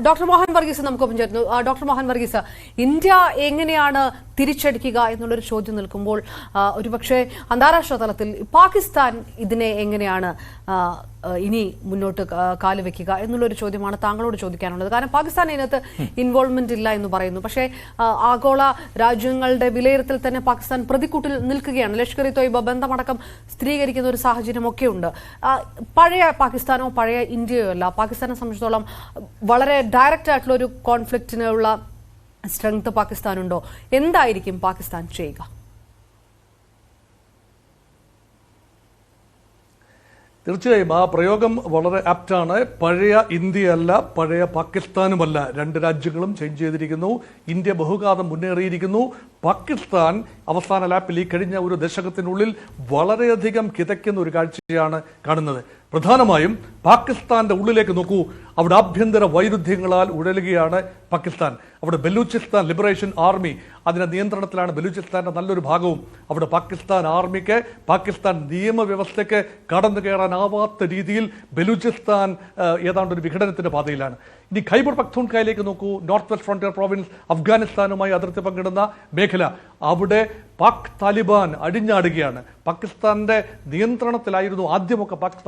Doctor Mohan Varghese നമുക്കൊപ്പം ചേർന്നു. Doctor Mohan Varghese, India എങ്ങനെയാണ് തിരിച്ചടിക്കുക എന്നുള്ളൊരു ചോദ്യം നിൽക്കുമ്പോൾ ഒരുപക്ഷെ അന്താരാഷ്ട്ര തലത്തിൽ പാകിസ്ഥാൻ ഇതിനെ എങ്ങനെയാണ് ഇനി മുന്നോട്ട് കാലുവെക്കുക എന്നുള്ളൊരു ചോദ്യമാണ് താങ്കളോട് ചോദിക്കാനുള്ളത്. കാരണം പാകിസ്ഥാൻ ഇതിനകത്ത് ഇൻവോൾവ്മെന്റ് ഇല്ല എന്ന് പറയുന്നു. പക്ഷേ ആഗോള രാജ്യങ്ങളുടെ വിലയിരുത്തൽ തന്നെ പാകിസ്ഥാൻ പ്രതിക്കൂട്ടിൽ നിൽക്കുകയാണ്. ലഷ്കർ ഇ തൊയ്ബ ബന്ധമടക്കം സ്ഥിരീകരിക്കുന്ന ഒരു സാഹചര്യമൊക്കെ ഉണ്ട്. പഴയ പാകിസ്ഥാനോ പഴയ ഇന്ത്യയോ അല്ല. പാകിസ്ഥാനെ സംബന്ധിച്ചിടത്തോളം വളരെ ഡയറക്റ്റ് ആയിട്ടുള്ള ഒരു കോൺഫ്ലിക്റ്റിനുള്ള സ്ട്രെങ്ത് പാകിസ്ഥാനുണ്ടോ? എന്തായിരിക്കും പാകിസ്ഥാൻ ചെയ്യുക? തീർച്ചയായും ആ പ്രയോഗം വളരെ ആപ്റ്റാണ്. പഴയ ഇന്ത്യയല്ല, പഴയ പാകിസ്ഥാനുമല്ല. രണ്ട് രാജ്യങ്ങളും ചേഞ്ച് ചെയ്തിരിക്കുന്നു. ഇന്ത്യ ബഹുകാലം മുന്നേറിയിരിക്കുന്നു. പാകിസ്ഥാൻ അവസാന ലാപ്പിൽ ഈ കഴിഞ്ഞ ഒരു ദശകത്തിനുള്ളിൽ വളരെയധികം കിതയ്ക്കുന്ന ഒരു കാഴ്ചയാണ് കാണുന്നത്. പ്രധാനമായും പാകിസ്ഥാന്റെ ഉള്ളിലേക്ക് നോക്കൂ. അവിടെ ആഭ്യന്തര വൈരുദ്ധ്യങ്ങളാൽ ഉഴലുകയാണ് പാകിസ്ഥാൻ. അവിടെ ബലൂചിസ്ഥാൻ ലിബറേഷൻ ആർമി, അതിന്റെ നിയന്ത്രണത്തിലാണ് ബലൂചിസ്ഥാന്റെ നല്ലൊരു ഭാഗവും. അവിടെ പാകിസ്ഥാൻ ആർമിക്ക്, പാകിസ്ഥാൻ നിയമവ്യവസ്ഥയ്ക്ക് കടന്നു കയറാനാവാത്ത രീതിയിൽ ബലൂചിസ്ഥാൻ ഏതാണ്ട് ഒരു വിഘടനത്തിന്റെ പാതയിലാണ്. ഇനി ഖൈബർ പഖ്തൂൺഖ്വയിലേക്ക് നോക്കൂ. നോർത്ത് വെസ്റ്റ് ഫ്രോണ്ടിയർ പ്രോവിൻസ്, അഫ്ഗാനിസ്ഥാനുമായി അതിർത്തി പങ്കിടുന്ന മേഖല. അവിടെ പാക് താലിബാൻ അടിഞ്ഞാടുകയാണ്. പാകിസ്ഥാന്റെ നിയന്ത്രണത്തിലായിരുന്നു ആദ്യമൊക്കെ പാക്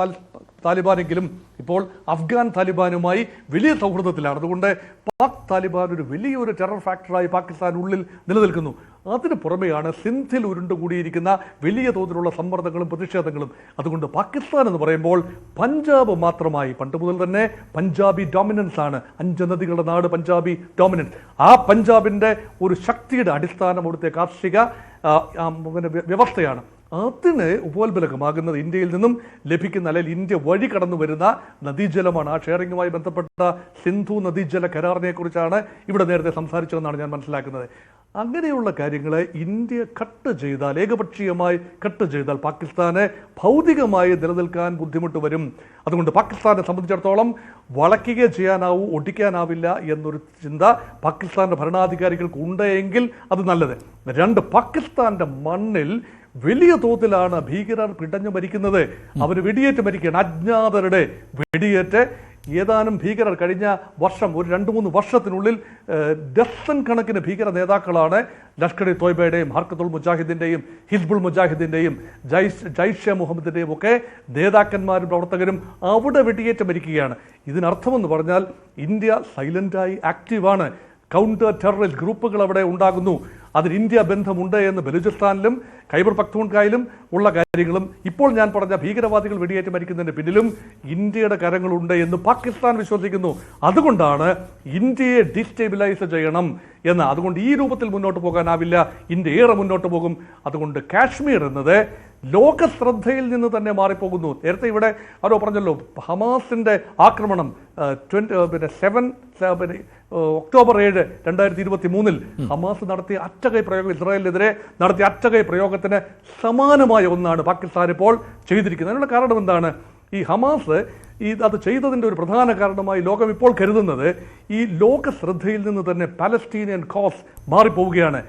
താലിബാനെങ്കിലും ഇപ്പോൾ അഫ്ഗാൻ താലിബാനുമായി വലിയ സൗഹൃദത്തിലാണ്. അതുകൊണ്ട് പാക് താലിബാൻ ഒരു വലിയൊരു ടെറർ ഫാക്ടറായി പാകിസ്ഥാനുള്ളിൽ നിലനിൽക്കുന്നു. അതിന് പുറമെയാണ് സിന്ധിൽ ഉരുണ്ടുകൂടിയിരിക്കുന്ന വലിയ തോതിലുള്ള സമ്മർദ്ദങ്ങളും പ്രതിഷേധങ്ങളും. അതുകൊണ്ട് പാകിസ്ഥാൻ എന്ന് പറയുമ്പോൾ പഞ്ചാബ് മാത്രമായി പണ്ട് മുതൽ തന്നെ പഞ്ചാബി ഡോമിനൻസ് ആണ്. 5 നദികളുടെ നാട് പഞ്ചാബി ഡോമിനൻസ്. ആ പഞ്ചാബിന്റെ ഒരു ശക്തിയുടെ അടിസ്ഥാനം അവിടുത്തെ കാർഷിക വ്യവസ്ഥയാണ്. അതിന് ഉപോത്ബലകമാകുന്നത് ഇന്ത്യയിൽ നിന്നും ലഭിക്കുന്ന, അല്ലെങ്കിൽ ഇന്ത്യ വഴി കടന്നു വരുന്ന നദീജലമാണ്. ആ ഷെയറിങ്ങുമായി ബന്ധപ്പെട്ട സിന്ധു നദീജല കരാറിനെ കുറിച്ചാണ് ഇവിടെ നേരത്തെ സംസാരിച്ചതെന്നാണ് ഞാൻ മനസ്സിലാക്കുന്നത്. അങ്ങനെയുള്ള കാര്യങ്ങളെ ഇന്ത്യ കട്ട് ചെയ്താൽ, ഏകപക്ഷീയമായി കട്ട് ചെയ്താൽ പാകിസ്ഥാന് ഭൗതികമായി നിലനിൽക്കാൻ ബുദ്ധിമുട്ട് വരും. അതുകൊണ്ട് പാകിസ്ഥാനെ സംബന്ധിച്ചിടത്തോളം വളയ്ക്കുക ചെയ്യാനാവൂ, ഒടിക്കാനാവില്ല എന്നൊരു ചിന്ത പാകിസ്ഥാന്റെ ഭരണാധികാരികൾക്ക് ഉണ്ടെങ്കിൽ അത് നല്ലത്. 2, പാകിസ്ഥാന്റെ മണ്ണിൽ വലിയ തോതിലാണ് ഭീകരർ പിടഞ്ഞു മരിക്കുന്നത്. അവർ വെടിയേറ്റ് മരിക്കുകയാണ്. അജ്ഞാതരുടെ വെടിയേറ്റ് ഏതാനും ഭീകരർ കഴിഞ്ഞ വർഷം, ഒരു 2-3 വർഷത്തിനുള്ളിൽ ഡസൻ കണക്കിന് ഭീകര നേതാക്കളാണ് ലഷ്കർ ഇ തൊയ്ബയുടെയും ഹർക്കത്തുൽ മുജാഹിദിന്റെയും ഹിസ്ബുൾ മുജാഹിദിന്റെയും ജയ്ഷെ മുഹമ്മദിന്റെയും ഒക്കെ നേതാക്കന്മാരും പ്രവർത്തകരും അവിടെ വെടിയേറ്റ് മരിക്കുകയാണ്. ഇതിനർത്ഥമെന്ന് പറഞ്ഞാൽ ഇന്ത്യ സൈലന്റായി ആക്റ്റീവാണ്. കൗണ്ടർ ടെററിസ്റ്റ് ഗ്രൂപ്പുകൾ അവിടെ ഉണ്ടാകുന്നു. അതിന് ഇന്ത്യ ബന്ധമുണ്ട് എന്ന് ബലൂചിസ്ഥാനിലും ഖൈബർ പഖ്തൂൺഖ്വയിലും ഉള്ള കാര്യങ്ങളും ഇപ്പോൾ ഞാൻ പറഞ്ഞ ഭീകരവാദികൾ വെടിയേറ്റ് മരിക്കുന്നതിന് പിന്നിലും ഇന്ത്യയുടെ കരങ്ങളുണ്ട് എന്ന് പാകിസ്ഥാൻ വിശ്വസിക്കുന്നു. അതുകൊണ്ടാണ് ഇന്ത്യയെ ഡിസ്റ്റേബിലൈസ് ചെയ്യണം എന്ന്. അതുകൊണ്ട് ഈ രൂപത്തിൽ മുന്നോട്ട് പോകാനാവില്ല. ഇന്ത്യ ഏറെ മുന്നോട്ട് പോകും. അതുകൊണ്ട് കാശ്മീർ എന്നത് ലോക ശ്രദ്ധയിൽ നിന്ന് തന്നെ മാറിപ്പോകുന്നു. നേരത്തെ ഇവിടെ ആരോ പറഞ്ഞല്ലോ, ഹമാസിന്റെ ആക്രമണം ഒക്ടോബർ 7, 2023 ഹമാസ് നടത്തിയ അറ്റകൈ പ്രയോഗം, ഇസ്രായേലിനെതിരെ നടത്തിയ അറ്റകൈ പ്രയോഗത്തിന് സമാനമായ ഒന്നാണ് പാകിസ്ഥാൻ ഇപ്പോൾ ചെയ്തിരിക്കുന്നത്. അതിനുള്ള കാരണം എന്താണ്? ഈ ഹമാസ് അത് ചെയ്തതിൻ്റെ ഒരു പ്രധാന കാരണമായി ലോകം ഇപ്പോൾ കരുതുന്നത് ഈ ലോക ശ്രദ്ധയിൽ നിന്ന് തന്നെ പാലസ്തീനിയൻ കോസ് മാറിപ്പോവുകയാണ്.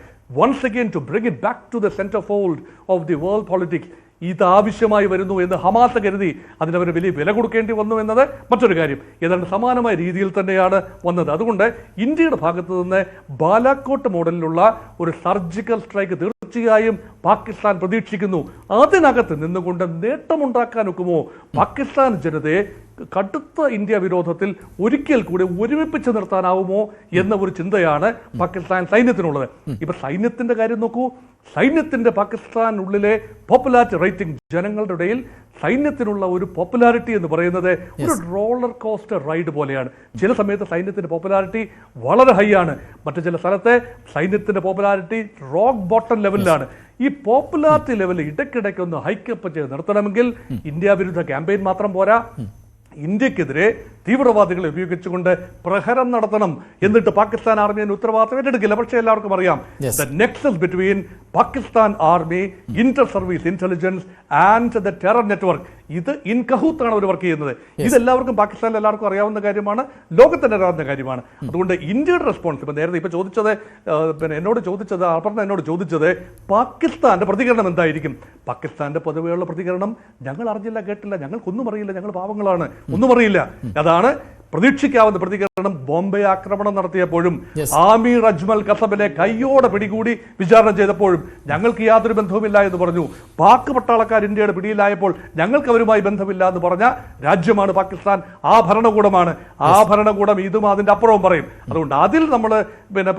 Once again to bring it back to the centerfold of the world politics, ഇത് ആവശ്യമായി വരുന്നു എന്ന് ഹമാസ് കരുതി. അതിനവർ വലിയ വില കൊടുക്കേണ്ടി വന്നു എന്നത് മറ്റൊരു കാര്യം. ഏതാണ്ട് സമാനമായ രീതിയിൽ തന്നെയാണ് വന്നത്. അതുകൊണ്ട് ഇന്ത്യയുടെ ഭാഗത്ത് നിന്ന് ബാലാക്കോട്ട് മോഡലിലുള്ള ഒരു സർജിക്കൽ സ്ട്രൈക്ക് തീർച്ചയായും പാകിസ്ഥാൻ പ്രതീക്ഷിക്കുന്നു. അതിനകത്ത് നിന്നുകൊണ്ട് നേട്ടമുണ്ടാക്കാൻ ഒക്കുമോ? പാകിസ്ഥാൻ ജനതയെ കടുത്ത ഇന്ത്യ വിരോധത്തിൽ ഒരിക്കൽ കൂടി ഒരുമിപ്പിച്ച് നിർത്താനാവുമോ എന്ന ഒരു ചിന്തയാണ് പാകിസ്ഥാൻ സൈന്യത്തിനുള്ളത്. ഇപ്പൊ സൈന്യത്തിന്റെ കാര്യം നോക്കൂ. സൈന്യത്തിന്റെ പാകിസ്ഥാനുള്ളിലെ പോപ്പുലാരിറ്റി റേറ്റിംഗ്, ജനങ്ങളുടെ ഇടയിൽ സൈന്യത്തിനുള്ള ഒരു പോപ്പുലാരിറ്റി എന്ന് പറയുന്നത് ഒരു റോളർ കോസ്റ്റർ റൈഡ് പോലെയാണ്. ചില സമയത്ത് സൈന്യത്തിന്റെ പോപ്പുലാരിറ്റി വളരെ ഹൈ ആണ്, മറ്റു ചില സ്ഥലത്തെ സൈന്യത്തിന്റെ പോപ്പുലാരിറ്റി റോക്ക് ബോട്ടം ലെവലിലാണ്. ഈ പോപ്പുലാരിറ്റി ലെവലിൽ ഇടയ്ക്കിടയ്ക്കൊന്ന് ഹൈക്കപ്പ് ചെയ്ത് നിർത്തണമെങ്കിൽ ഇന്ത്യ വിരുദ്ധ ക്യാമ്പയിൻ മാത്രം പോരാ. ഇന്ത്യക്കെതിരെ തീവ്രവാദികളെ ഉപയോഗിച്ചുകൊണ്ട് പ്രഹരം നടത്തണം. എന്നിട്ട് പാകിസ്ഥാൻ ആർമി അതിന് ഉത്തരവാദിത്തം ഏറ്റെടുക്കില്ല. പക്ഷേ എല്ലാവർക്കും അറിയാം, the Nexus between Pakistan army, Inter service intelligence and the terror network, ഇത് ഇൻ കഹൂത്താണ് അവർ വർക്ക് ചെയ്യുന്നത്. ഇതെല്ലാവർക്കും പാകിസ്ഥാനിൽ എല്ലാവർക്കും അറിയാവുന്ന കാര്യമാണ്, ലോകത്തിന് അറിയാവുന്ന കാര്യമാണ്. അതുകൊണ്ട് ഇന്ത്യയുടെ റെസ്പോൺസ്, ഇപ്പം നേരത്തെ ഇപ്പം ചോദിച്ചത്, അപർണ എന്നോട് ചോദിച്ചത് പാകിസ്ഥാന്റെ പ്രതികരണം എന്തായിരിക്കും. പാകിസ്ഥാന്റെ പൊതുവെയുള്ള പ്രതികരണം, ഞങ്ങൾ അറിഞ്ഞില്ല, കേട്ടില്ല, ഞങ്ങൾക്കൊന്നും അറിയില്ല, ഞങ്ങൾ പാവങ്ങളാണ്, ഒന്നും അറിയില്ല. അതാണ് പ്രതീക്ഷിക്കാവുന്ന പ്രതികരണം ബോംബെ ആക്രമണം നടത്തിയപ്പോഴും Yes. ആമീർ അജ്മൽ കസബിനെ കയ്യോടെ പിടികൂടി വിചാരണ ചെയ്തപ്പോഴും ഞങ്ങൾക്ക് യാതൊരു ബന്ധവുമില്ല എന്ന് പറഞ്ഞു. പാക് പട്ടാളക്കാർ ഇന്ത്യയുടെ പിടിയിലായപ്പോൾ ഞങ്ങൾക്ക് അവരുമായി ബന്ധമില്ല എന്ന് പറഞ്ഞ രാജ്യമാണ് പാകിസ്ഥാൻ. ആ ഭരണകൂടമാണ്. ആ ഭരണകൂടം ഇതും അതിന്റെ അപ്പുറവും പറയും. അതുകൊണ്ട് അതിൽ നമ്മൾ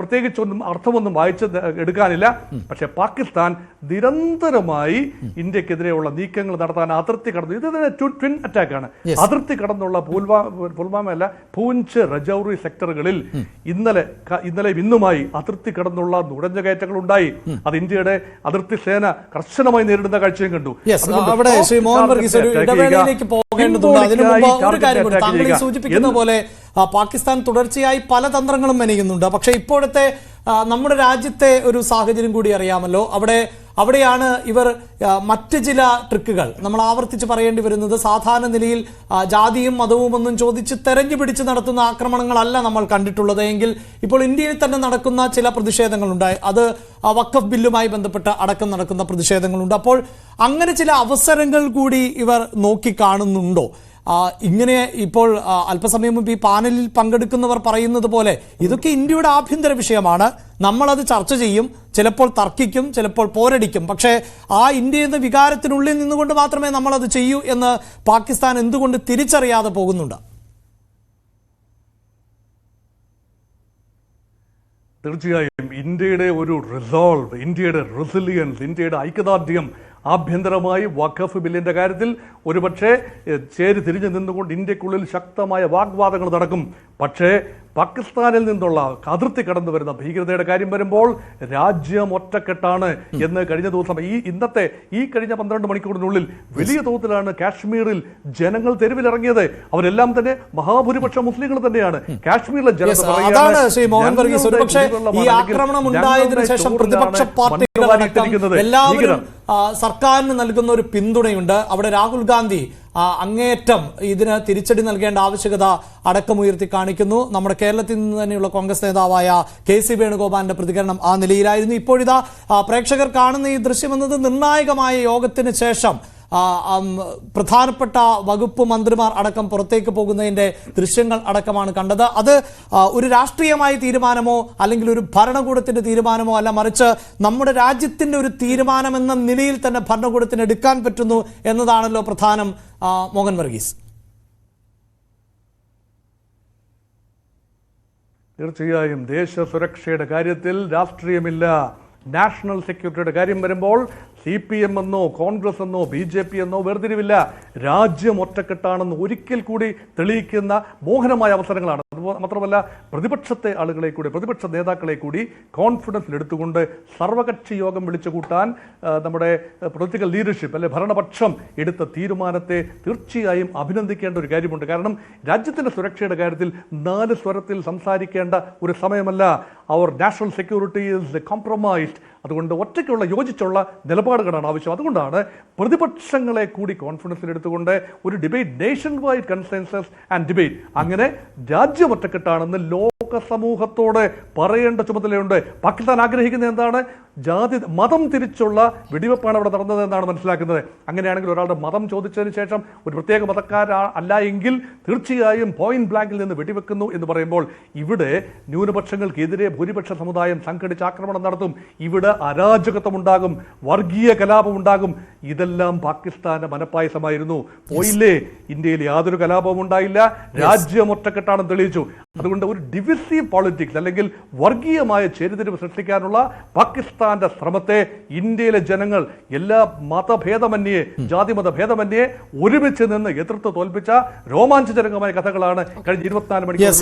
പ്രത്യേകിച്ചൊന്നും അർത്ഥമൊന്നും വായിച്ച് എടുക്കാനില്ല. പക്ഷെ പാകിസ്ഥാൻ നിരന്തരമായി ഇന്ത്യക്കെതിരെയുള്ള നീക്കങ്ങൾ നടത്താൻ അതിർത്തി കടന്നു. ഇത് തന്നെ ട്വിൻ അറ്റാക്കാണ്. അതിർത്തി കടന്നുള്ള പുൽവാമ അല്ല, പൂഞ്ച് രജൌറി സെക്ടറുകളിൽ ഇന്നലെ ഇന്നുമായി അതിർത്തി കടന്നുള്ള നുഴഞ്ഞുകയറ്റങ്ങൾ ഉണ്ടായി. അത് ഇന്ത്യയുടെ അതിർത്തി സേന കർശനമായി നേരിടുന്ന കാഴ്ചയും കണ്ടു. അവിടെ ശ്രീ മോഹൻ വർഗീസ് ഒരു ഇടവേളയിലേക്ക് പോകേണ്ടതുണ്ട്. അതിനു മുമ്പ് ഒരു കാര്യം കൂടി, താങ്കൾ ഈ സൂചിപ്പിക്കുന്ന പോലെ പാകിസ്ഥാൻ തുടർച്ചയായി പല തന്ത്രങ്ങളും മെനയുന്നുണ്ട്. പക്ഷെ ഇപ്പോഴത്തെ നമ്മുടെ രാജ്യത്തെ ഒരു സാഹചര്യം കൂടി അറിയാമല്ലോ. അവിടെയാണ് ഇവർ മറ്റ് ചില ട്രിക്കുകൾ നമ്മൾ ആവർത്തിച്ച് പറയേണ്ടി വരുന്നത്. സാധാരണ നിലയിൽ ജാതിയും മതവും ഒന്നും ചോദിച്ച് തെരഞ്ഞു പിടിച്ച് നടത്തുന്ന ആക്രമണങ്ങളല്ല നമ്മൾ കണ്ടിട്ടുള്ളത് എങ്കിൽ ഇപ്പോൾ ഇന്ത്യയിൽ തന്നെ നടക്കുന്ന ചില പ്രതിഷേധങ്ങളുണ്ടായി. അത് വഖഫ് ബില്ലുമായി ബന്ധപ്പെട്ട് അടക്കം നടക്കുന്ന പ്രതിഷേധങ്ങളുണ്ട്. അപ്പോൾ അങ്ങനെ ചില അവസരങ്ങൾ കൂടി ഇവർ നോക്കിക്കാണുന്നുണ്ടോ? ഇങ്ങനെ ഇപ്പോൾ അല്പസമയം മുമ്പ് ഈ പാനലിൽ പങ്കെടുക്കുന്നവർ പറയുന്നത് പോലെ ഇതൊക്കെ ഇന്ത്യയുടെ ആഭ്യന്തര വിഷയമാണ്. നമ്മളത് ചർച്ച ചെയ്യും, ചിലപ്പോൾ തർക്കിക്കും, ചിലപ്പോൾ പോരടിക്കും. പക്ഷേ ആ ഇന്ത്യ എന്ന വികാരത്തിനുള്ളിൽ നിന്നുകൊണ്ട് മാത്രമേ നമ്മളത് ചെയ്യൂ എന്ന് പാകിസ്ഥാൻ എന്തുകൊണ്ട് തിരിച്ചറിയാതെ പോകുന്നുണ്ട്? തീർച്ചയായും ഇന്ത്യയുടെ ഒരു റിസോൾവ്, ഇന്ത്യയുടെ റെസിലിയൻസ്, ഇന്ത്യയുടെ ഐക്യദാർഢ്യം ആഭ്യന്തരമായി വഖഫ് ബില്ലിന്റെ കാര്യത്തിൽ ഒരുപക്ഷെ ചേരി തിരിഞ്ഞു നിന്നുകൊണ്ട് ഇന്ത്യക്കുള്ളിൽ ശക്തമായ വാഗ്വാദങ്ങൾ നടക്കും. പക്ഷേ പാകിസ്ഥാനിൽ നിന്നുള്ള അതിർത്തി കടന്നു വരുന്ന ഭീകരതയുടെ കാര്യം വരുമ്പോൾ രാജ്യം ഒറ്റക്കെട്ടാണ് എന്ന് കഴിഞ്ഞ ദിവസം ഈ കഴിഞ്ഞ 12 മണിക്കൂറിനുള്ളിൽ വലിയ തോതിലാണ് കാശ്മീരിൽ ജനങ്ങൾ തെരുവിലിറങ്ങിയത്. അവരെല്ലാം തന്നെ മഹാഭൂരിപക്ഷം മുസ്ലിങ്ങൾ തന്നെയാണ്. കാശ്മീരിലെ ജനത എല്ലാവരും സർക്കാരിന് നൽകുന്ന ഒരു പിന്തുണയുണ്ട്. അവിടെ രാഹുൽ ഗാന്ധി അങ്ങേയറ്റം ഇതിന് തിരിച്ചടി നൽകേണ്ട ആവശ്യകത അടക്കമുയർത്തി കാണിക്കുന്നു. നമ്മുടെ കേരളത്തിൽ നിന്ന് തന്നെയുള്ള കോൺഗ്രസ് നേതാവായ KC വേണുഗോപാലിന്റെ പ്രതികരണം ആ നിലയിലായിരുന്നു. ഇപ്പോഴിതാ പ്രേക്ഷകർ കാണുന്ന ഈ ദൃശ്യം എന്നത് നിർണായകമായ യോഗത്തിന് ശേഷം പ്രധാനപ്പെട്ട വകുപ്പ് മന്ത്രിമാർ അടക്കം പുറത്തേക്ക് പോകുന്നതിന്റെ ദൃശ്യങ്ങൾ അടക്കമാണ് കണ്ടത്. അത് ഒരു രാഷ്ട്രീയമായ തീരുമാനമോ അല്ലെങ്കിൽ ഒരു ഭരണകൂടത്തിന്റെ തീരുമാനമോ അല്ല, മറിച്ച് നമ്മുടെ രാജ്യത്തിന്റെ ഒരു തീരുമാനമെന്ന നിലയിൽ തന്നെ ഭരണകൂടത്തിന് എടുക്കാൻ പറ്റുന്നു എന്നതാണല്ലോ പ്രധാനം. മോഹൻ വർഗീസ്, തീർച്ചയായും ദേശ സുരക്ഷയുടെ കാര്യത്തിൽ രാഷ്ട്രീയമില്ല. നാഷണൽ സെക്യൂരിറ്റിയുടെ കാര്യം വരുമ്പോൾ CPM എന്നോ കോൺഗ്രസ് എന്നോ BJP എന്നോ വേർതിരിവില്ല. രാജ്യം ഒറ്റക്കെട്ടാണെന്ന് ഒരിക്കൽ കൂടി തെളിയിക്കുന്ന മോഹനമായ അവസരങ്ങളാണ്. മാത്രമല്ല പ്രതിപക്ഷത്തെ ആളുകളെ കൂടി, പ്രതിപക്ഷ നേതാക്കളെ കൂടി കോൺഫിഡൻസിലെടുത്തുകൊണ്ട് സർവകക്ഷി യോഗം വിളിച്ചു കൂട്ടാൻ നമ്മുടെ പൊളിറ്റിക്കൽ ലീഡർഷിപ്പ് അല്ലെ ഭരണപക്ഷം എടുത്ത തീരുമാനത്തെ തീർച്ചയായും അഭിനന്ദിക്കേണ്ട ഒരു കാര്യമുണ്ട്. കാരണം രാജ്യത്തിൻ്റെ സുരക്ഷയുടെ കാര്യത്തിൽ 4 സ്വരത്തിൽ സംസാരിക്കേണ്ട ഒരു സമയമല്ല. അവർ നാഷണൽ സെക്യൂരിറ്റി ഈസ് കോംപ്രമൈസ്ഡ്. അതുകൊണ്ട് ഒറ്റയ്ക്കുള്ള യോജിച്ചുള്ള നിലപാടുകളാണ് ആവശ്യം. അതുകൊണ്ടാണ് പ്രതിപക്ഷങ്ങളെ കൂടി കോൺഫിഡൻസിലെടുത്തുകൊണ്ട് ഒരു debate, nation wide consensus and debate, അങ്ങനെ രാജ്യം ഒറ്റക്കെട്ടാണെന്ന് ലോക സമൂഹത്തോട് പറയേണ്ട ചുമതലയുണ്ട്. പാകിസ്ഥാൻ ആഗ്രഹിക്കുന്നത് എന്താണ്? മതം തിരിച്ചുള്ള വെടിവെപ്പാണ് അവിടെ നടന്നത് എന്നാണ് മനസ്സിലാക്കുന്നത്. അങ്ങനെയാണെങ്കിൽ ഒരാളുടെ മതം ചോദിച്ചതിന് ശേഷം ഒരു പ്രത്യേക മതക്കാരല്ല എങ്കിൽ തീർച്ചയായും പോയിന്റ് ബ്ലാങ്കിൽ നിന്ന് വെടിവെക്കുന്നു എന്ന് പറയുമ്പോൾ ഇവിടെ ന്യൂനപക്ഷങ്ങൾക്കെതിരെ ഭൂരിപക്ഷ സമുദായം സംഘടിച്ച് ആക്രമണം നടത്തും. ഇവിടെ അരാജകത്വം ഉണ്ടാകും, വർഗീയ കലാപം ഉണ്ടാകും. ഇതെല്ലാം പാകിസ്ഥാന്റെ മനപ്പായസമായിരുന്നു. പോയില്ലേ, ഇന്ത്യയിൽ യാതൊരു കലാപവും ഉണ്ടായില്ല. രാജ്യം ഒറ്റക്കെട്ടാണെന്ന് തെളിയിച്ചു. അതുകൊണ്ട് ഒരു ഡിവിസീവ് പോളിറ്റിക്സ് അല്ലെങ്കിൽ വർഗീയമായ ചേരിതിരിവ് സൃഷ്ടിക്കാനുള്ള പാകിസ്ഥാന്റെ ശ്രമത്തെ ഇന്ത്യയിലെ ജനങ്ങൾ എല്ലാ മതഭേദമന്യേ, ജാതിമത ഭേദമന്യേ ഒരുമിച്ച് നിന്ന് എതിർത്ത് തോൽപ്പിച്ച രോമാഞ്ചജനകമായ കഥകളാണ് കഴിഞ്ഞ 24 മണിക്കൂർ